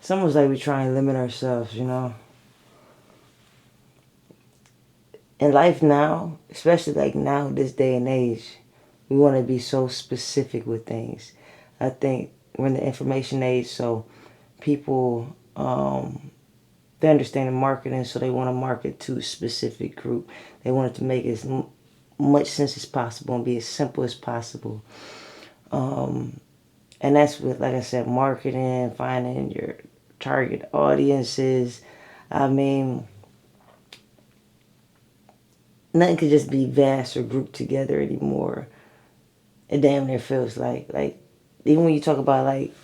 it's almost like we try and limit ourselves, you know. In life now, especially like now, this day and age, we want to be so specific with things. I think we're in the information age, so people they understand marketing, so they want to market to a specific group. They want it to make as much sense as possible and be as simple as possible. And that's with, like I said, marketing, finding your target audiences. I mean, nothing could just be vast or grouped together anymore. It damn near feels like even when you talk about like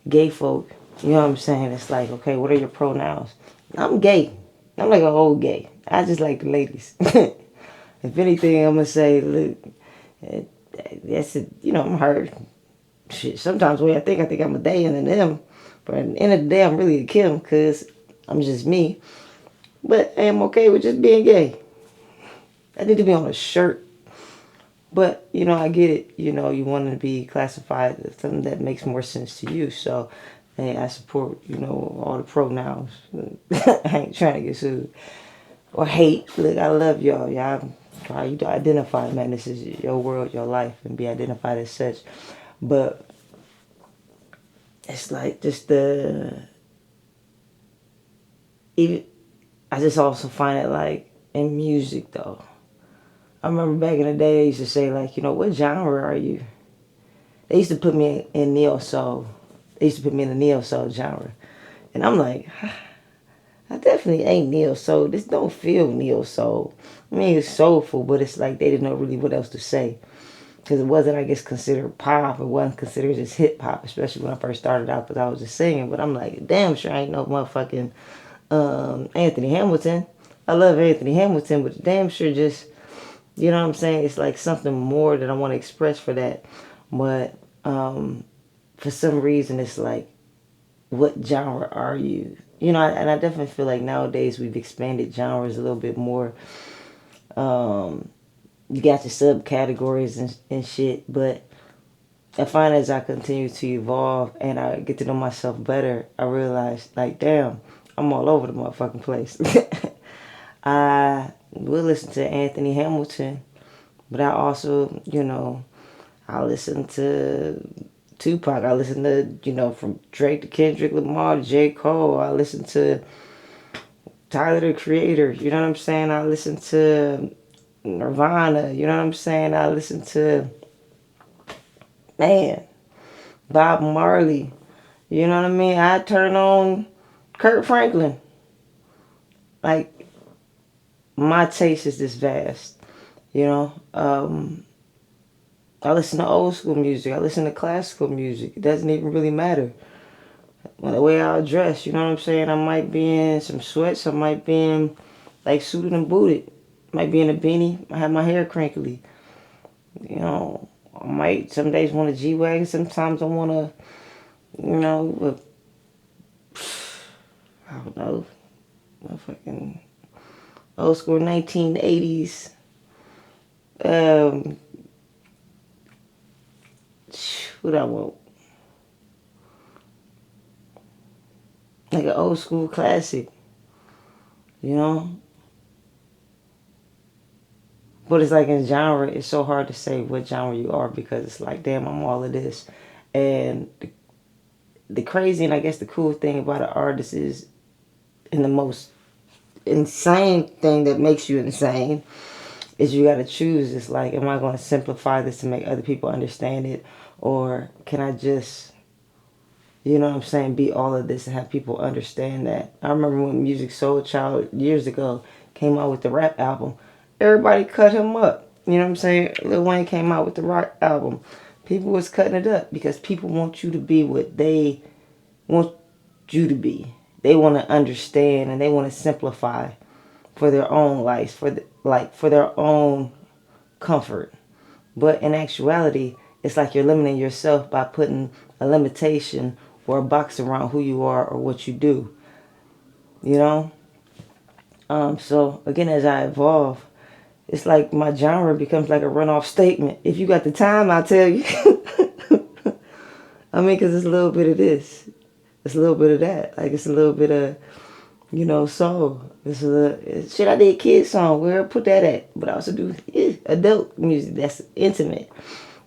gay folk, you know what I'm saying? It's like, okay, what are your pronouns? I'm gay. I'm like a old gay. I just like the ladies. If anything, I'm gonna say, look, that's it. You know, I'm hurt. Shit, sometimes the way I think I'm a they and a them. But at the end of the day, I'm really a Kim because I'm just me. But I am okay with just being gay. I need to be on a shirt. But, you know, I get it. You know, you want to be classified as something that makes more sense to you. So, hey, I support, you know, all the pronouns. I ain't trying to get sued. Or hate. Look, I love y'all. Y'all try you to identify, man. This is your world, your life, and be identified as such. But it's like just even I just also find it like in music though. I remember back in the day they used to say like, you know, what genre are you? They used to put me in neo soul. They used to put me in the neo soul genre. And I'm like, I definitely ain't neo soul. This don't feel neo soul. I mean, it's soulful, but it's like they didn't know really what else to say. Because it wasn't, I guess, considered pop. It wasn't considered just hip hop, especially when I first started out because I was just singing. But I'm like, damn sure I ain't no motherfucking Anthony Hamilton. I love Anthony Hamilton, but damn sure just, you know what I'm saying? It's like something more that I want to express for that. But for some reason, it's like, what genre are you? You know, and I definitely feel like nowadays we've expanded genres a little bit more. You got your subcategories and shit, but I find as I continue to evolve and I get to know myself better, I realize, like, damn, I'm all over the motherfucking place. I will listen to Anthony Hamilton, but I also, you know, I listen to Tupac. I listen to, you know, from Drake to Kendrick Lamar to J. Cole. I listen to Tyler the Creator. You know what I'm saying? I listen to Nirvana. You know what I'm saying? I listen to, man, Bob Marley. You know what I mean? I turn on Kurt Franklin. Like, my taste is this vast. You know? I listen to old school music. I listen to classical music. It doesn't even really matter. Well, the way I dress, you know what I'm saying? I might be in some sweats. I might be in, like, suited and booted. Might be in a beanie. I have my hair crinkly. You know, I might some days want a G-Wagon. Sometimes I want to, you know, I don't know, motherfucking old school 1980s. Um, what I want? Like an old school classic, you know? But it's like in genre, it's so hard to say what genre you are because it's like, damn, I'm all of this. And the crazy and I guess the cool thing about an artist is, and the most insane thing that makes you insane is you got to choose. It's like, am I going to simplify this to make other people understand it? Or can I just, you know what I'm saying, be all of this and have people understand that? I remember when Music Soul Child years ago came out with the rap album. Everybody cut him up. You know what I'm saying? Lil Wayne came out with the rock album. People was cutting it up because people want you to be what they want you to be. They want to understand and they want to simplify for their own lives, for their own comfort. But in actuality, it's like you're limiting yourself by putting a limitation or a box around who you are or what you do. You know? So again, as I evolve, it's like my genre becomes like a runoff statement. If you got the time, I'll tell you. I mean, because it's a little bit of this, It's a little bit of that. Like it's a little bit of soul. It's a little shit. I did kids song. Where I put that at? But I also do adult music that's intimate.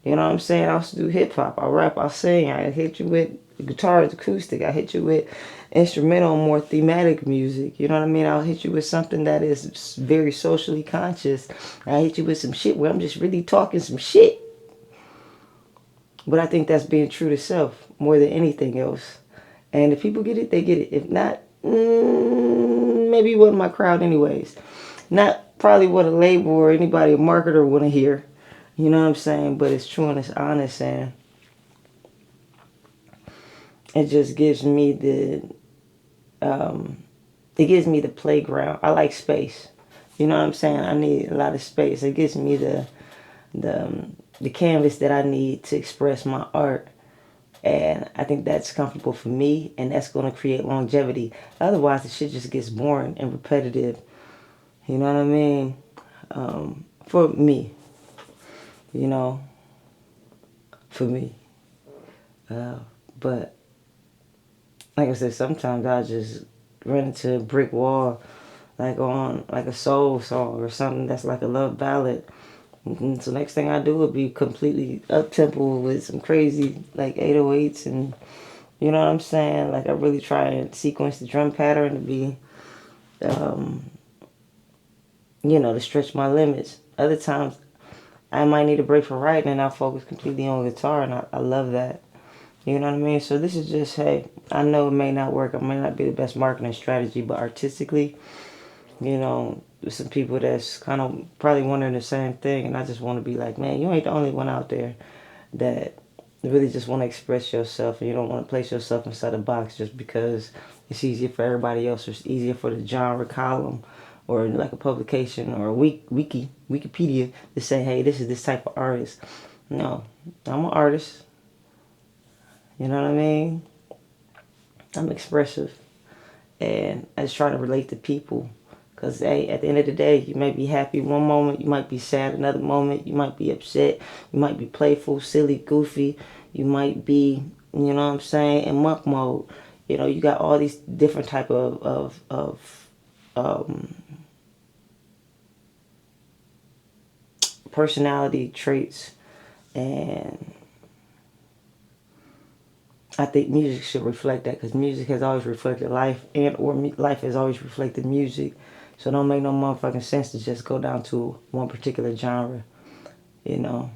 You know what I'm saying? I also do hip hop. I rap. I sing. I hit you with guitars, acoustic. I hit you with instrumental, more thematic music. You know what I mean? I'll hit you with something that is very socially conscious. I hit you with some shit where I'm just really talking some shit. But I think that's being true to self more than anything else. And if people get it, they get it. If not, maybe it wasn't my crowd anyways. Not probably what a label or anybody, a marketer, want to hear. You know what I'm saying? But it's true and it's honest, and it just gives me it gives me the playground. I like space. You know what I'm saying? I need a lot of space. It gives me the canvas that I need to express my art. And I think that's comfortable for me, and that's going to create longevity. Otherwise, the shit just gets boring and repetitive. You know what I mean? For me, you know, for me. But like I said, sometimes I just run into a brick wall, like on like a soul song or something that's like a love ballad. So next thing I do would be completely up tempo with some crazy like 808s, and you know what I'm saying? Like I really try and sequence the drum pattern to be, to stretch my limits. Other times I might need a break from writing and I'll focus completely on guitar, and I love that. You know what I mean? So this is just, hey, I know it may not work. It may not be the best marketing strategy, but artistically, there's some people that's kind of probably wondering the same thing, and I just want to be like, man, you ain't the only one out there that really just want to express yourself, and you don't want to place yourself inside a box just because it's easier for everybody else, or it's easier for the genre column, or like a publication or a Wikipedia to say, hey, this is this type of artist. No, I'm an artist. You know what I mean? I'm expressive, and I just try to relate to people. Because, hey, at the end of the day, you may be happy one moment, you might be sad another moment, you might be upset, you might be playful, silly, goofy, you might be, you know what I'm saying, in monk mode. You got all these different type of personality traits, and I think music should reflect that, because music has always reflected life, and or life has always reflected music. So it don't make no motherfucking sense to just go down to one particular genre, you know.